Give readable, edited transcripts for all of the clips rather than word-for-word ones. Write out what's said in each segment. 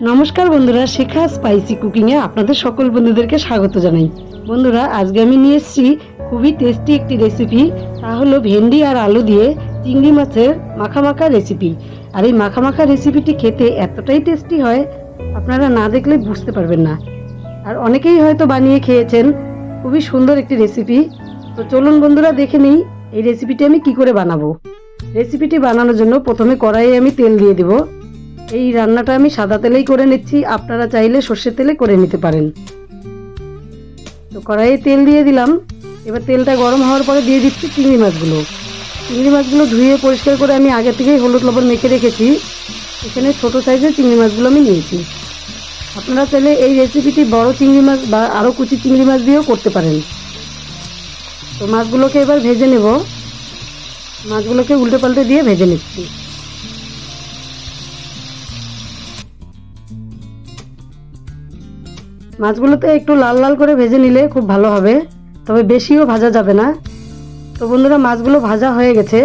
নমস্কার বন্ধুরা, শেখা স্পাইসি কুকিংয়ে আপনাদের সকল বন্ধুদেরকে স্বাগত জানাই। বন্ধুরা, আজকে আমি নিয়ে এসেছি খুবই টেস্টি একটি রেসিপি। তা হলো ভেন্ডি আর আলু দিয়ে চিংড়ি মাছের মাখা রেসিপি। আর এই মাখা রেসিপিটি খেতে এতটাই টেস্টি হয়, আপনারা না দেখলে বুঝতে পারবেন না। আর অনেকেই হয়তো বানিয়ে খেয়েছেন। খুবই সুন্দর একটি রেসিপি। তো চলুন বন্ধুরা, দেখে নিই এই রেসিপিটি আমি কি করে বানাবো। রেসিপিটি বানানোর জন্য প্রথমে কড়াইয়ে আমি তেল দিয়ে দেবো। এই রান্নাটা আমি সাদা তেলেই করে নিচ্ছি, আপনারা চাইলে সর্ষের তেলে করে নিতে পারেন। তো কড়াইয়ে তেল দিয়ে দিলাম। এবার তেলটা গরম হওয়ার পরে দিয়ে দিচ্ছি চিংড়ি মাছগুলো। চিংড়ি মাছগুলো ধুয়ে পরিষ্কার করে আমি আগে থেকেই হলুদ লবণ মেখে রেখেছি। এখানে ছোট সাইজের চিংড়ি মাছগুলো আমি নিয়েছি। আপনারা চাইলে এই রেসিপিটি বড় চিংড়ি মাছ বা আরও কুচি চিংড়ি মাছ দিয়েও করতে পারেন। তো মাছগুলোকে এবার ভেজে নেব। মাছগুলোকে উল্টে পাল্টে দিয়ে ভেজে নিচ্ছি। মাছগুলোতে একটু লাল লাল করে ভেজে নিলে খুব ভালো হবে, তবে বেশিও ভাজা যাবে না। তো বন্ধুরা, মাছগুলো ভাজা হয়ে গেছে।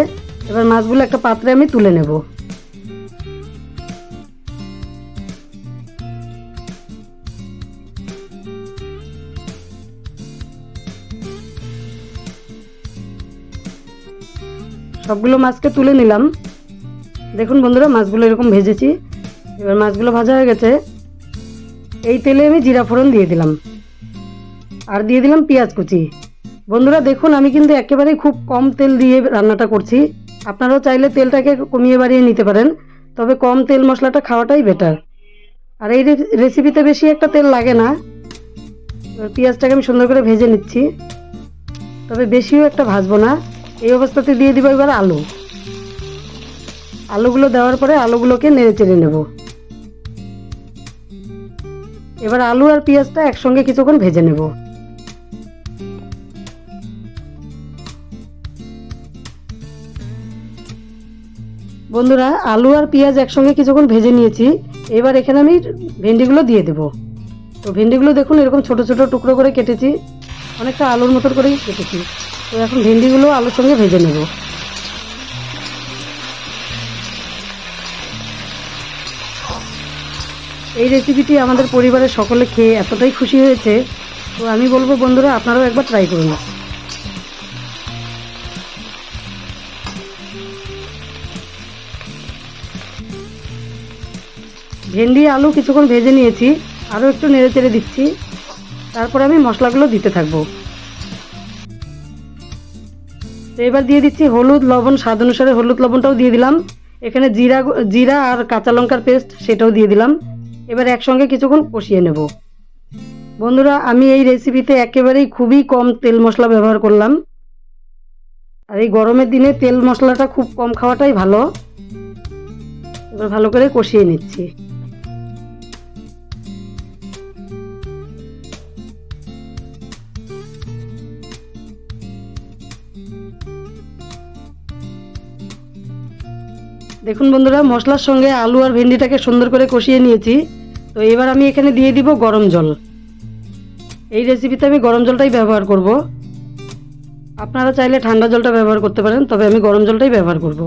এবার মাছগুলো একটা পাত্রে আমি তুলে নেব। সবগুলো মাছকে তুলে নিলাম। দেখুন বন্ধুরা, মাছগুলো এরকম ভেজেছি। এবার মাছগুলো ভাজা হয়ে গেছে। এই তেলে আমি জিরা ফোড়ন দিয়ে দিলাম, আর দিয়ে দিলাম পেঁয়াজ কুচি। বন্ধুরা দেখুন, আমি কিন্তু একেবারেই খুব কম তেল দিয়ে রান্নাটা করছি। আপনারাও চাইলে তেলটাকে কমিয়ে বাড়িয়ে নিতে পারেন, তবে কম তেল মশলাটা খাওয়াটাই বেটার। আর এই রেসিপিতে বেশি একটা তেল লাগে না। এবার পেঁয়াজটাকে আমি সুন্দর করে ভেজে নিচ্ছি, তবে বেশিও একটা ভাজবো না। এই অবস্থাতে দিয়ে দিব এবার আলু। আলুগুলো দেওয়ার পরে আলুগুলোকে নেড়ে চেড়ে নেব। এবার আলু আর পেঁয়াজটা একসঙ্গে কিছুক্ষণ ভেজে নেব। বন্ধুরা, আলু আর পেঁয়াজ একসঙ্গে কিছুক্ষণ ভেজে নিয়েছি। এবার এখানে আমি ভেন্ডিগুলো দিয়ে দেব। তো ভেন্ডিগুলো দেখুন এরকম ছোট ছোট টুকরো করে কেটেছি, অনেকটা আলুর মতো করেই কেটেছি। তো এখন ভেন্ডিগুলো আলুর সঙ্গে ভেজে নেব। এই রেসিপিটি আমাদের পরিবারের সকলে খেয়ে এতটাই খুশি হয়েছে। তো আমি বলবো বন্ধুরা, আপনারাও একবার ট্রাই করুন। ভেন্ডি আলু কিছুক্ষণ ভেজে নিয়েছি, আরও একটু নেড়ে চেড়ে দিচ্ছি। তারপরে আমি মশলাগুলো দিতে থাকবো। তো এবার দিয়ে দিচ্ছি হলুদ লবণ, স্বাদ অনুসারে হলুদ লবণটাও দিয়ে দিলাম। এখানে জিরা আর কাঁচা লঙ্কার পেস্ট, সেটাও দিয়ে দিলাম। এবার একসঙ্গে কিছুক্ষণ কষিয়ে নেব। বন্ধুরা, আমি এই রেসিপিতে একেবারেই খুবই কম তেল মশলা ব্যবহার করলাম। আর এই গরমের দিনে তেল মশলাটা খুব কম খাওয়াটাই ভালো। এবার ভালো করে কষিয়ে নিচ্ছি। দেখুন বন্ধুরা, মশলার সঙ্গে আলু আর ভেন্ডিটাকে সুন্দর করে কষিয়ে নিয়েছি। তো এবার আমি এখানে দিয়ে দিব গরম জল। এই রেসিপিতে আমি গরম জলটাই ব্যবহার করব। আপনারা চাইলে ঠান্ডা জলটা ব্যবহার করতে পারেন, তবে আমি গরম জলটাই ব্যবহার করব।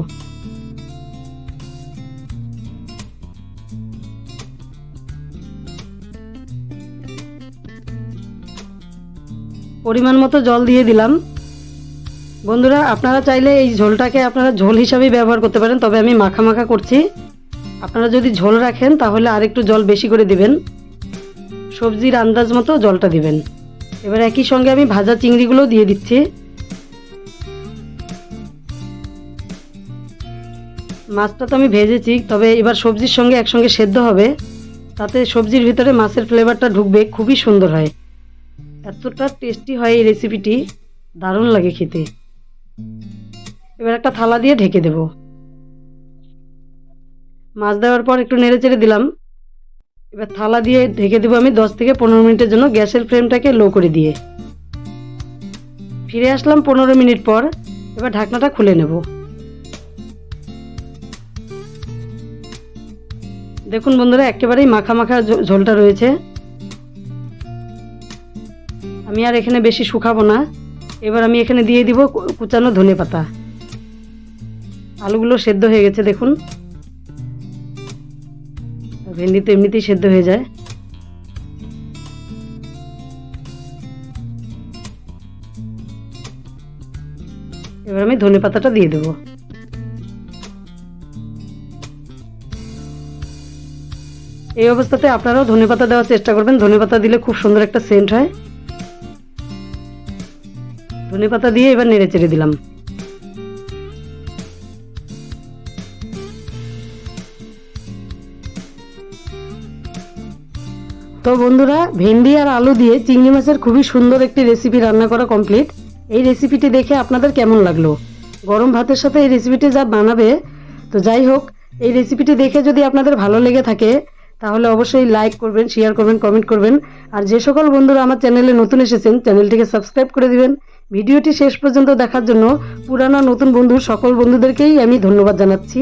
পরিমাণ মতো জল দিয়ে দিলাম। বন্ধুরা, আপনারা চাইলে এই ঝোলটাকে আপনারা ঝোল হিসাবেই ব্যবহার করতে পারেন, তবে আমি মাখা করছি। আপনারা যদি ঝোল রাখেন তাহলে আরেকটু জল বেশি করে দিবেন। সবজির আন্দাজ মতো জলটা দিবেন। এবার একই সঙ্গে আমি ভাজা চিংড়িগুলো দিয়ে দিচ্ছি। মাছটা তো আমি ভেজেছি, তবে এবার সবজির সঙ্গে একসঙ্গে সেদ্ধ হবে, তাতে সবজির ভিতরে মাছের ফ্লেভারটা ঢুকবে, খুবই সুন্দর হয়। এতটা টেস্টি হয় এই রেসিপিটি, দারুণ লাগে খেতে। এবার একটা থালা দিয়ে ঢেকে দেব। মাছ দেওয়ার পর একটু নেড়ে চেড়ে দিলাম। এবার থালা দিয়ে ঢেকে দেবো আমি 10 থেকে 15 মিনিটের জন্য, গ্যাসের ফ্লেমটাকে লো করে দিয়ে। ফিরে আসলাম 15 মিনিট পর। এবার ঢাকনাটা খুলে নেব। দেখুন বন্ধুরা, একেবারেই মাখা ঝোলটা রয়েছে। আমি আর এখানে বেশি শুকাবো না। এবার আমি এখানে দিয়ে দিব কুচানো ধনেপাতা। আলুগুলো সেদ্ধ হয়ে গেছে দেখুন। ভেন্ডি তো এমনিতেই সেদ্ধ হয়ে যায়। এবার আমি ধনেপাতাটা দিয়ে দেবো। এই অবস্থাতে আপনারাও ধনেপাতা দেওয়ার চেষ্টা করবেন, ধনেপাতা দিলে খুব সুন্দর একটা সেন্ট হয়। ধনেপাতা দিয়ে এবার নেড়ে চেড়ে দিলাম। তো বন্ধুরা, ভেন্ডি আর আলু দিয়ে চিংড়ি মাছের খুবই সুন্দর একটি রেসিপি রান্না করা কমপ্লিট। এই রেসিপিটি দেখে আপনাদের কেমন লাগলো? গরম ভাতের সাথে এই রেসিপিটি যা বানাবে, তো যাই হোক, এই রেসিপিটি দেখে যদি আপনাদের ভালো লেগে থাকে তাহলে অবশ্যই লাইক করবেন, শেয়ার করবেন, কমেন্ট করবেন। আর যে সকল বন্ধুরা আমার চ্যানেলে নতুন এসেছেন চ্যানেলটিকে সাবস্ক্রাইব করে দিবেন। ভিডিওটি শেষ পর্যন্ত দেখার জন্য পুরানো নতুন বন্ধু সকল বন্ধুদেরকেই আমি ধন্যবাদ জানাচ্ছি।